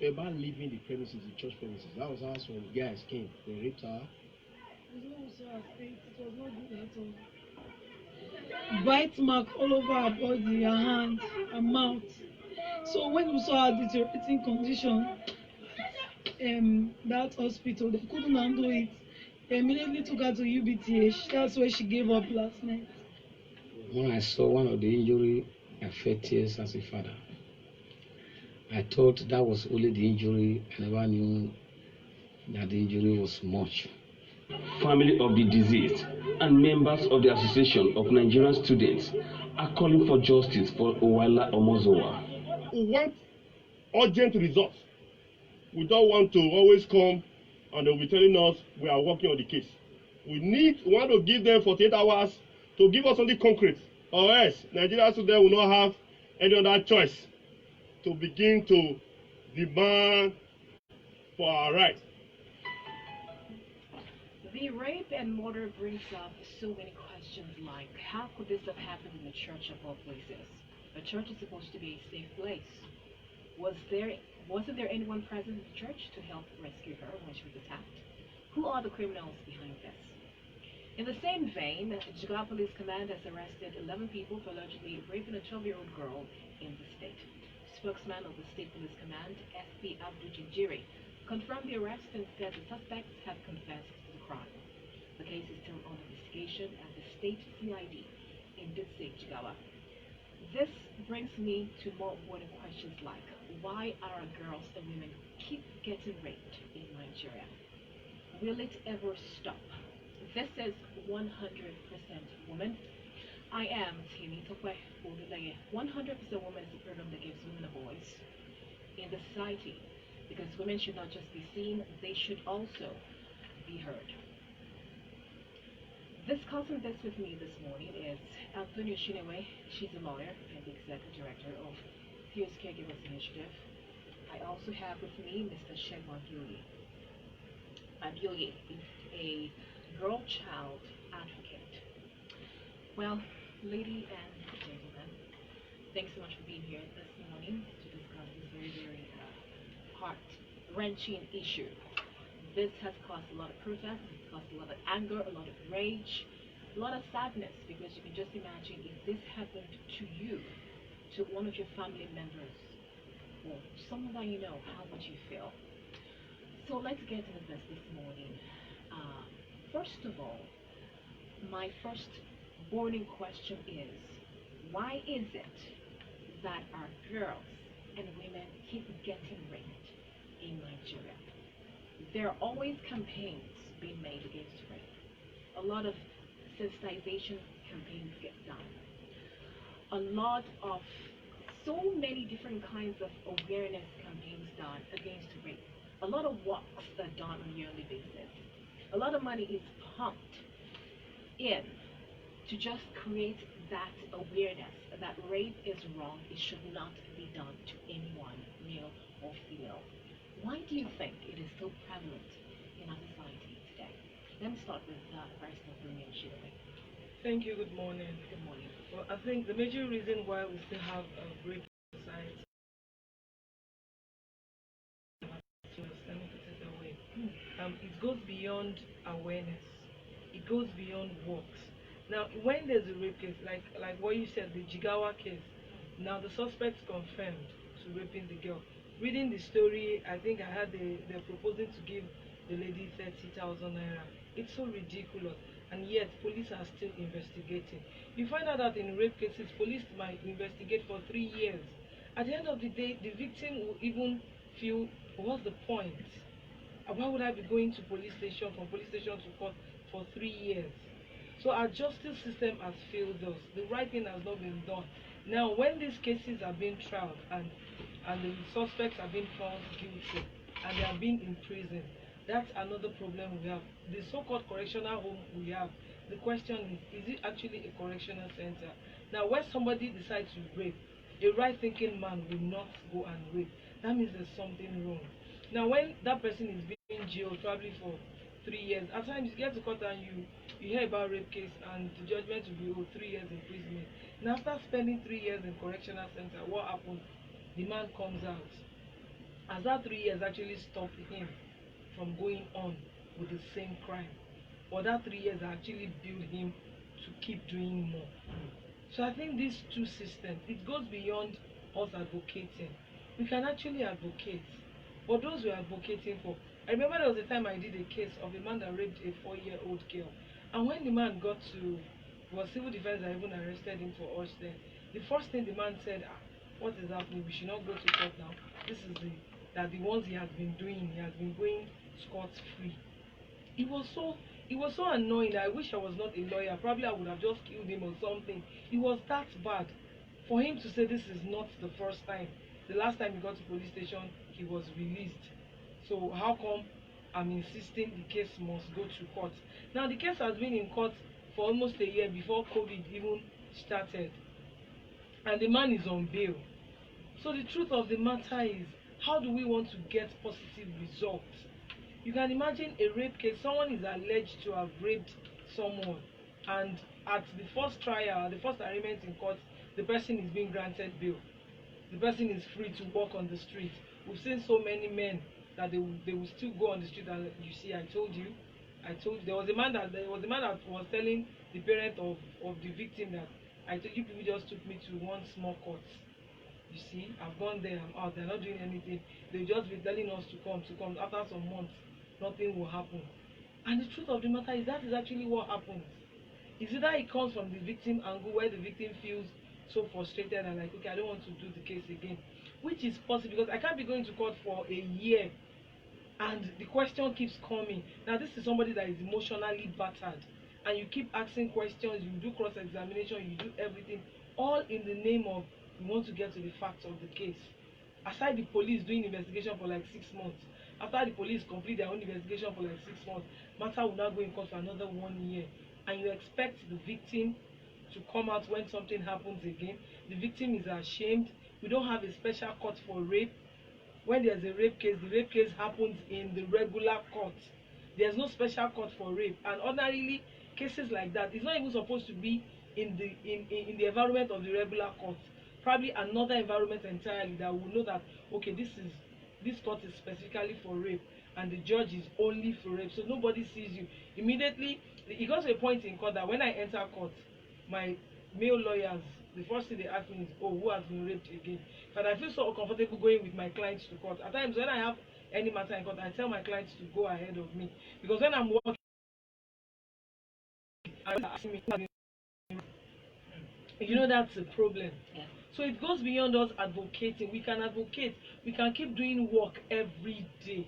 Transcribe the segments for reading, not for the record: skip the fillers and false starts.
about leaving the premises, the church premises. That was how some guys came. They raped her. It was not good at all. Bite mark all over her body, her hand, her mouth. So when we saw her deteriorating condition that hospital, they couldn't handle it. They immediately took her to UBTH. That's where she gave up last night. When I saw one of the injury, I felt tears as a father. I thought that was only the injury. I never knew that the injury was much. Family of the deceased and members of the Association of Nigerian Students are calling for justice for Owala Omozowa. We want urgent results. We don't want to always come and they'll be telling us we are working on the case. We want to give them 48 hours to give us something concrete, or else Nigerian students will not have any other choice to begin to demand for our rights. The rape and murder brings up so many questions like, how could this have happened in the church of all places? A church is supposed to be a safe place. Wasn't there anyone present in the church to help rescue her when she was attacked? Who are the criminals behind this? In the same vein, Jigawa Police Command has arrested 11 people for allegedly raping a 12-year-old girl in the state. Spokesman of the State Police Command, SP Abioye, confirmed the arrest and said the suspects have confessed to the crime. The case is still under investigation at the state CID in Dutse, Jigawa. This brings me to more important questions like, why are our girls and women keep getting raped in Nigeria? Will it ever stop? This is 100% woman. I am Temitope. 100% woman is the program that gives women a voice in the society, because women should not just be seen, they should also be heard. Discussing this with me this morning is Anthonia Oshinewe. She's a lawyer and the executive director of Fierce Caregivers Initiative. I also have with me Mr. Segun Abioye is a girl-child advocate. Well, ladies and gentlemen, thanks so much for being here this morning to discuss this very heart-wrenching issue. This has caused a lot of protest, it's caused a lot of anger, a lot of rage, a lot of sadness, because you can just imagine if this happened to you, to one of your family members, or someone that you know, how would you feel? So let's get into this morning. First of all, my first burning question is, why is it that our girls and women keep getting raped in Nigeria? There are always campaigns being made against rape. A lot of sensitization campaigns get done. A lot of so many different kinds of awareness campaigns done against rape. A lot of walks are done on a yearly basis. A lot of money is pumped in to just create that awareness that rape is wrong. It should not be done to anyone, male or female. Why do you think it is so prevalent in our society today? Let me start with Barrister Oshinewe. Thank you. Good morning. Good morning. Well, I think the major reason why we still have a rape in society, let me put it that way, it goes beyond awareness. It goes beyond works. Now, when there's a rape case, like what you said, the Jigawa case, now the suspects confirmed to raping the girl. Reading the story, I think I heard they're proposing to give the lady 30,000 naira. It's so ridiculous, and yet police are still investigating. You find out that in rape cases, police might investigate for 3 years. At the end of the day, the victim will even feel, what's the point? Why would I be going to police station, from police station to court for 3 years? So our justice system has failed us. The right thing has not been done. Now, when these cases are being tried and the suspects are being found guilty and they are being imprisoned, that's another problem we have. The so-called correctional home we have, the question is it actually a correctional center? Now, when somebody decides to rape, a right-thinking man will not go and rape. That means there's something wrong. Now, when that person is being jailed probably for 3 years, at times you get to court and you hear about rape case and the judgment will be 3 years imprisonment. Now, after spending 3 years in correctional center, what happens? The man comes out Has that 3 years actually stopped him from going on with the same crime? Or that 3 years actually built him to keep doing more? So I think these two systems, it goes beyond us advocating. We can actually advocate. But those we're advocating for, I remember there was a time I did a case of a man that raped a 4-year-old girl. And when the man got to, was civil defense that even arrested him for us then, the first thing the man said, what is happening? We should not go to court now. This is the ones he has been doing, he has been going scot-free. It was so annoying. I wish I was not a lawyer. Probably I would have just killed him or something. It was that bad for him to say this is not the first time. The last time he got to police station, he was released. So how come I'm insisting the case must go to court? Now the case has been in court for almost a year before COVID even started, and the man is on bail. So the truth of the matter is, how do we want to get positive results? You can imagine a rape case, someone is alleged to have raped someone, and at the first trial, the first arraignment in court, the person is being granted bail. The person is free to walk on the street. We've seen so many men that they will still go on the street, and you see, I told you. There was a man that was telling the parent of the victim that I told you people just took me to one small court. You see, I've gone there, I'm out, they're not doing anything. They'll just be telling us to come. After some months, nothing will happen. And the truth of the matter is that is actually what happens. Is either it comes from the victim angle where the victim feels so frustrated and like, okay, I don't want to do the case again, which is possible because I can't be going to court for a year and the question keeps coming. Now this is somebody that is emotionally battered, and you keep asking questions, you do cross-examination, you do everything, all in the name of you want to get to the facts of the case. Aside the police doing investigation for like 6 months, after the police complete their own investigation for like 6 months, matter will not go in court for another 1 year, and you expect the victim to come out when something happens again. The victim is ashamed. We don't have a special court for rape. When there's a rape case, the rape case happens in the regular court. There's no special court for rape, and ordinarily cases like that is not even supposed to be in the environment of the regular court. Probably another environment entirely that will know that okay, this court is specifically for rape and the judge is only for rape, so nobody sees you. Immediately it got to a point in court that when I enter court, my male lawyers, the first thing they ask me is, oh, who has been raped again? But I feel so uncomfortable going with my clients to court. At times when I have any matter in court, I tell my clients to go ahead of me, because when I'm working and asking me, that's a problem. Yeah. So it goes beyond us advocating. We can advocate, we can keep doing work every day,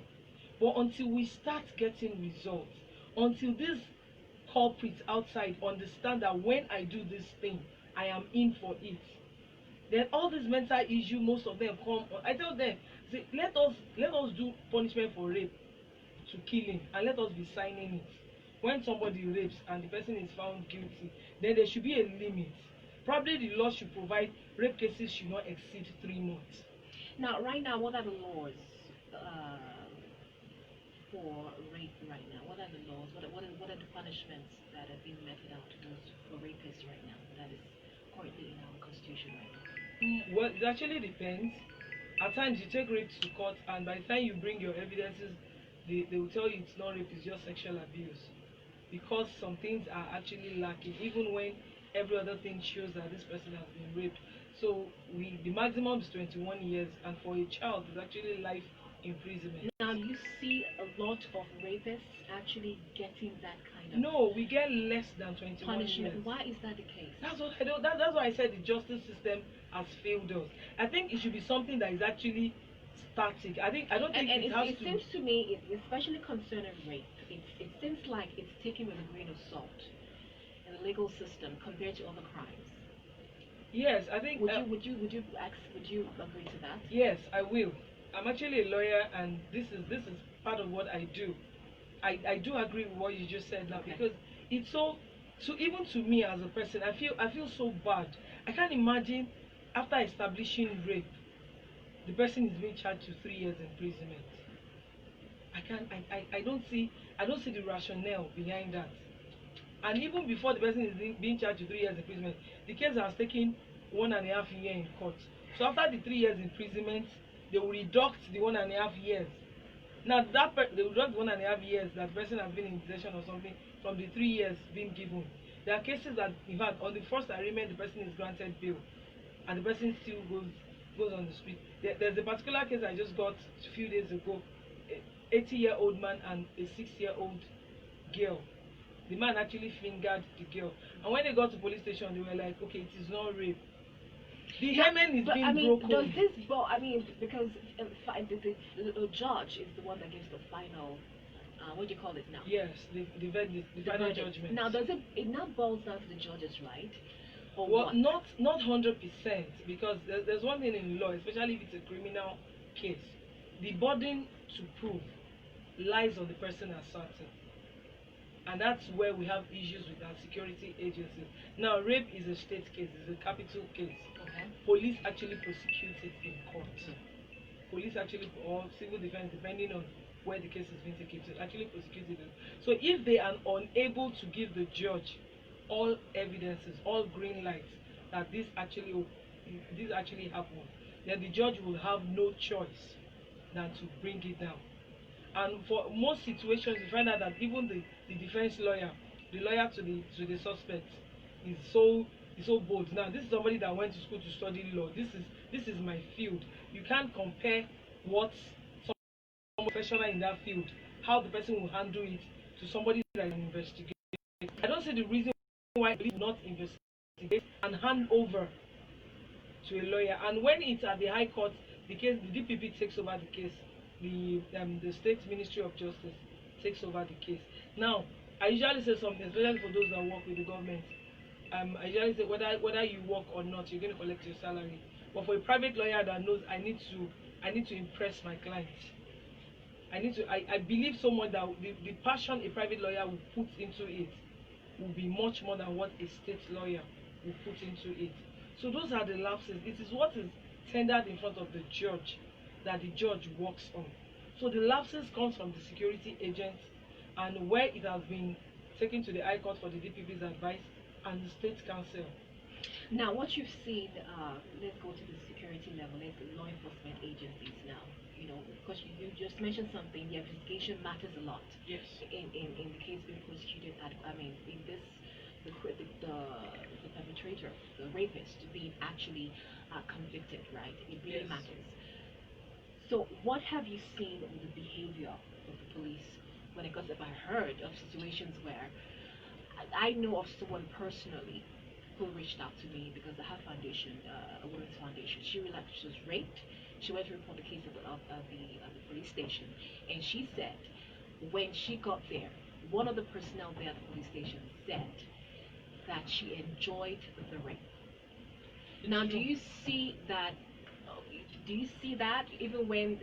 but until we start getting results, until these culprits outside understand that when I do this thing, I am in for it, then all these mental issues, most of them come. I tell them, say, let us do punishment for rape to killing, and let us be signing it. When somebody rapes and the person is found guilty, then there should be a limit. Probably the law should provide rape cases should not exceed 3 months. Now, right now, what are the laws for rape right now? What are the laws? What are the punishments that are being meted out to those for rapists right now? That is currently in our constitution right now. Well, it actually depends. At times you take rape to court, and by the time you bring your evidences, they will tell you it's not rape, it's just sexual abuse, because some things are actually lacking, even when every other thing shows that this person has been raped. So the maximum is 21 years, and for a child it's actually life imprisonment. Now, you see a lot of rapists actually getting that kind of No, we get less than 21 punishment. years. Why is that the case? That's what I don't. That's why I said the justice system has failed us. I think it should be something that is actually static. I don't think it has it to. seems to me, especially concerning rape, it seems like it's taken with a grain of salt in the legal system compared to other crimes. Yes, I think. Would you agree to that? Yes, I will. I'm actually a lawyer, and this is part of what I do. I do agree with what you just said now, Okay. because it's so even to me as a person, I feel so bad. I can't imagine after establishing rape, the person is being charged to 3 years imprisonment. I don't see the rationale behind that. And even before the person is being charged to 3 years imprisonment, the case has taken 1.5 years in court. So after the 3 years imprisonment, they will deduct the 1.5 years. Now they will deduct 1.5 years that person has been in possession or something from the 3 years being given. There are cases that, in fact, on the first arraignment, the person is granted bail, and the person still goes on the street. There's a particular case I just got a few days ago. 80-year-old man and a 6-year-old girl. The man actually fingered the girl, and when they got to police station, they were like, "Okay, it is not rape." The hymen is being broken. Does this? Because the judge is the one that gives the final. What do you call it now? Yes, the verdict, the final judgment. Now, does it now boils down to the judge's right? Or well, what? not 100%, because there's one thing in law, especially if it's a criminal case, the burden to prove lies on the person asserting, and that's where we have issues with our security agencies. Now, rape is a state case, it's a capital case. Okay. Police actually prosecute it in court. Police actually, or civil defense, depending on where the case is being taken to, actually prosecute it. So if they are unable to give the judge all evidences, all green lights that this actually happened, then the judge will have no choice than to bring it down. And for most situations, you find out that even the defense lawyer, the lawyer to the suspect, is so bold. Now, this is somebody that went to school to study law. This is my field. You can't compare what some professional in that field, how the person will handle it, to somebody that is investigating. I don't see the reason why they will not investigate and hand over to a lawyer. And when it's at the High Court, the DPP takes over the case. The State Ministry of Justice takes over the case. Now, I usually say something, especially for those that work with the government. I usually say whether you work or not, you're going to collect your salary. But for a private lawyer that knows I need to impress my client, I believe so much that the passion a private lawyer will put into it will be much more than what a state lawyer will put into it. So those are the lapses. It is what is tendered in front of the judge that the judge works on. So the lapses comes from the security agents, and where it has been taken to the High Court for the DPP's advice and the State Council. Now, what you've seen, let's go to the security level, let's the law enforcement agencies now. Because you just mentioned something, the investigation matters a lot. Yes. In the case being prosecuted, in this, the perpetrator, the rapist, being actually convicted, right? It really Yes. matters. So, what have you seen with the behavior of the police when it comes? If I heard of situations where I know of someone personally who reached out to me because I have foundation, a women's foundation. She realized she was raped. She went to report the case at the police station, and she said when she got there, one of the personnel there at the police station said that she enjoyed the rape. Now, do you see that? Even when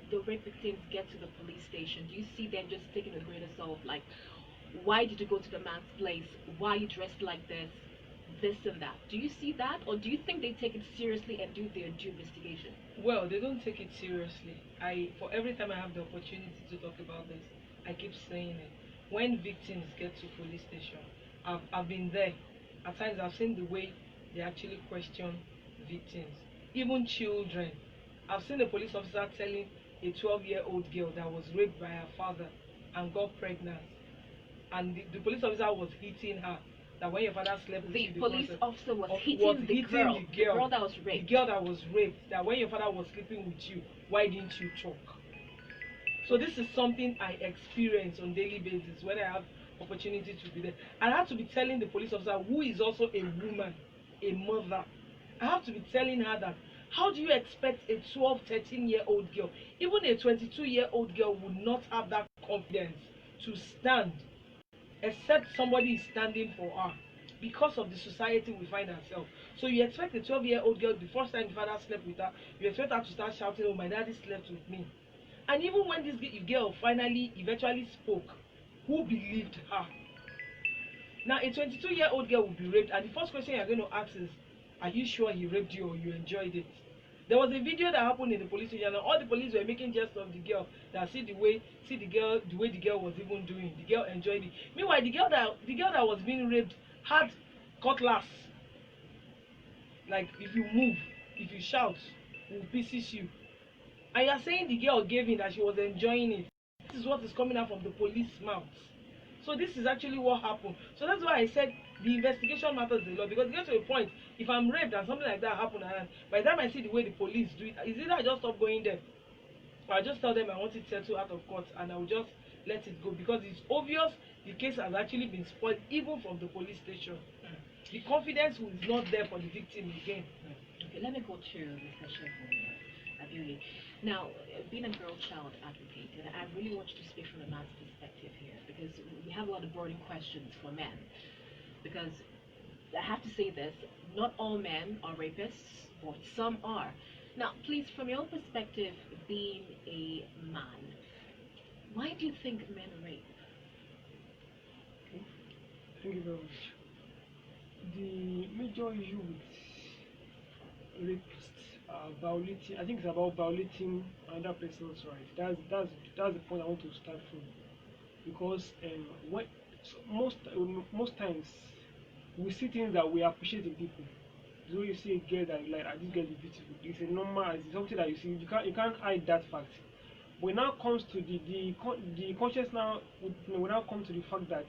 the rape victims get to the police station, do you see them just taking a grain of salt, like, why did you go to the man's place? Why are you dressed like this? This and that. Do you see that, or do you think they take it seriously and do their due investigation? Well, they don't take it seriously. For every time I have the opportunity to talk about this, I keep saying it. When victims get to police station, I've been there. At times I've seen the way they actually question victims, even children. I've seen a police officer telling a 12-year-old girl that was raped by her father and got pregnant, and the police officer was hitting her. That when your father slept with you, the police officer was hitting the girl that was raped. The girl that was raped. That when your father was sleeping with you, why didn't you talk? So this is something I experience on daily basis when I have opportunity to be there. I have to be telling the police officer, who is also a woman, a mother. I have to be telling her that, how do you expect a 12, 13-year-old girl, even a 22-year-old girl would not have that confidence to stand, except somebody is standing for her, because of the society we find ourselves. So you expect a 12-year-old girl, the first time the father slept with her, you expect her to start shouting, oh, my daddy slept with me. And even when this girl eventually spoke, who believed her? Now, a 22-year-old girl will be raped, and the first question you're going to ask is, are you sure he raped you or you enjoyed it? There was a video that happened in the police station, and all the police were making jest of the girl. That the way the girl was even doing. The girl enjoyed it. Meanwhile, the girl that was being raped had cutlass. Like, if you move, if you shout, it will pieces you. And you are saying the girl gave in that she was enjoying it. This is what is coming out from the police mouth. So this is actually what happened. So that's why I said the investigation matters a lot, because it gets to a point, if I'm raped and something like that happened, and by the time I see the way the police do it, is either I just stop going there, or I just tell them I want it settled out of court, and I will just let it go, because it's obvious the case has actually been spoiled even from the police station. The confidence is not there for the victim again. Okay, let me go to Mr. Segun, Abioye. Now, being a girl child advocate, and I really want you to speak from a man's perspective here, because we have a lot of burning questions for men. Because I have to say this, not all men are rapists, but some are. Now, please, from your perspective, being a man, why do you think men rape? Okay. Thank you very much. The major issue with rapists violating, I think it's about violating another person's right. That's the point I want to start from, because when so most times we see things that we appreciate in people. So you see a girl that you like, this girl is beautiful. It's a normal, it's something that you see. You can't hide that fact. When now comes to the conscious now, we now come to the fact that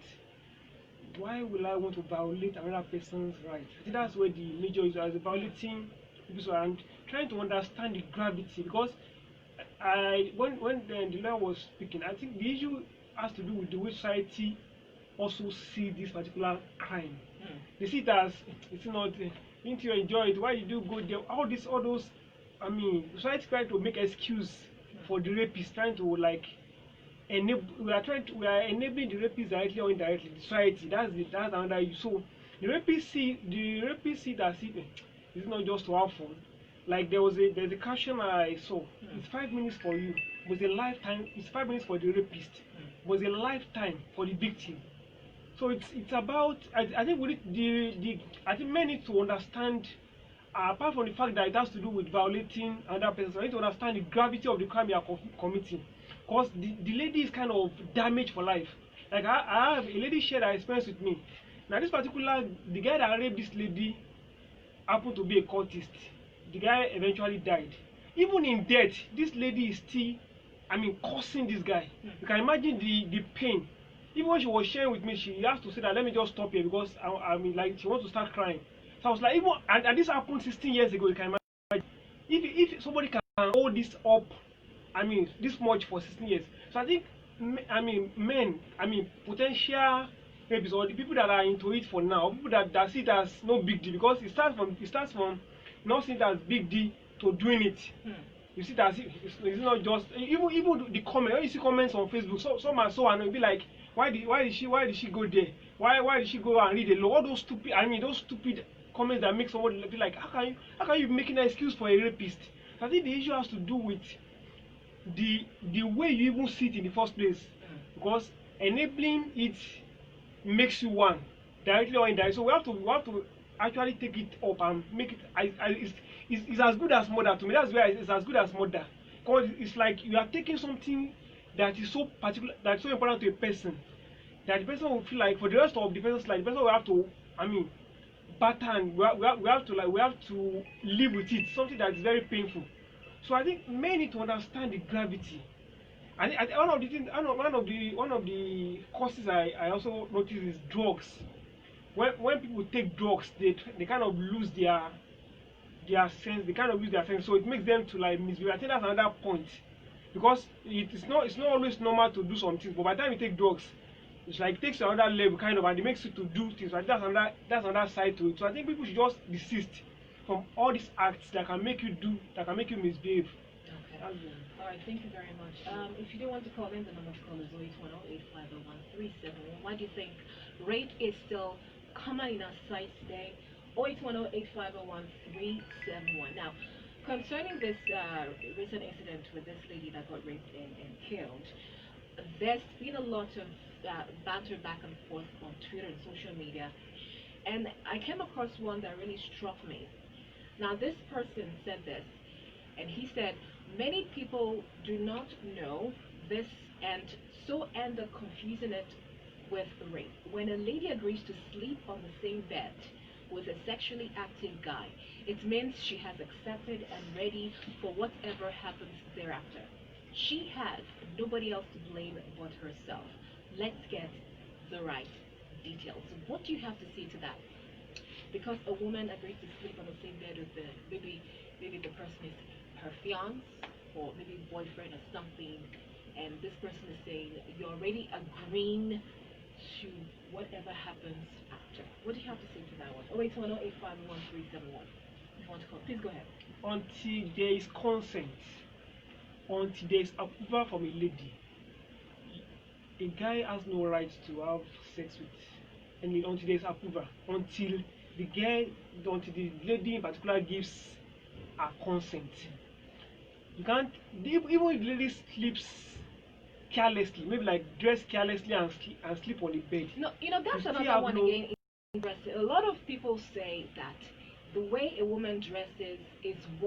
why will I want to violate another person's right? I think that's where the major issue is, violating people's right, and trying to understand the gravity. Because when the lawyer was speaking, I think the issue has to do with the way society also see this particular crime. They see it as it's not. Didn't you enjoy it? Why did you go there? All those. I mean, society trying to make excuse for the rapist, trying to like enable. We are enabling the rapist directly or indirectly. The society. That's another issue. So the rapist see that it's not just to have fun. Like there's a caption I saw. It's 5 minutes for you. Was a lifetime. It's 5 minutes for the rapist. Was a lifetime for the victim. So it's about, I think we need I think men need to understand, apart from the fact that it has to do with violating another person, I need to understand the gravity of the crime you are committing. Because the lady is kind of damaged for life. Like I have a lady shared her experience with me. Now the guy that raped this lady happened to be a cultist. The guy eventually died. Even in death, this lady is still, cursing this guy. You can imagine the pain. Even when she was sharing with me, she has to say that let me just stop here, because like she wants to start crying. So I was like, and this happened 16 years ago. You can imagine if somebody can hold this up, this much for 16 years. So I think, men, potential rapists, or the people that are into it for now, people that see it as no big deal, because it starts from not seeing it as big deal to doing it. You see that it's not just even the comment. When you see comments on Facebook, some are so annoying, be like, why did she go there? Why did she go and read the law? All those stupid comments that make somebody be like, how can you be making an excuse for a rapist? So I think the issue has to do with the way you even see it in the first place, because enabling it makes you one, directly or indirectly. So we have to actually take it up and make it. It's as good as murder to me. That's why it's as good as murder, because it's like you are taking something that is so particular, that's so important to a person, that the person will feel like for the rest of the person's life, the person will have to, pattern. We have to live with it, something that is very painful. So I think men need to understand the gravity. And one of the causes I also notice is drugs. When people take drugs, they kind of lose their sense. They kind of lose their sense. So it makes them to like misbehave. I think that's another point, because it's not always normal to do some things. But by the time you take drugs, it's like it takes you another level kind of, and it makes you to do things. Like that's another side to it. So I think people should just desist from all these acts that can make you misbehave. Okay. All right, thank you very much. If you do want to call in, the number to call is 08108501371. Why do you think rape is still common in our society today? 08108501371. Now, concerning this recent incident with this lady that got raped and killed, there's been a lot of banter back and forth on Twitter and social media, and I came across one that really struck me. Now, this person said this, and he said, many people do not know this and so end up confusing it with rape. When a lady agrees to sleep on the same bed with a sexually active guy, it means she has accepted and ready for whatever happens thereafter. She has nobody else to blame but herself. Let's get the right details. What do you have to say to that? Because a woman agrees to sleep on the same bed with maybe the person is her fiance or maybe boyfriend or something, and this person is saying you're already agreeing to whatever happens after. What do you have to say to that one? 08108511371. If you want to call, please go ahead. Until there is consent, until there is approval from a lady, a guy has no right to have sex with any until there is approval. Until the lady in particular gives her consent. You can't, even if the lady sleeps carelessly, maybe like dress carelessly and sleep on the bed. No, that's another one again. Interesting. A lot of people say that the way a woman dresses is what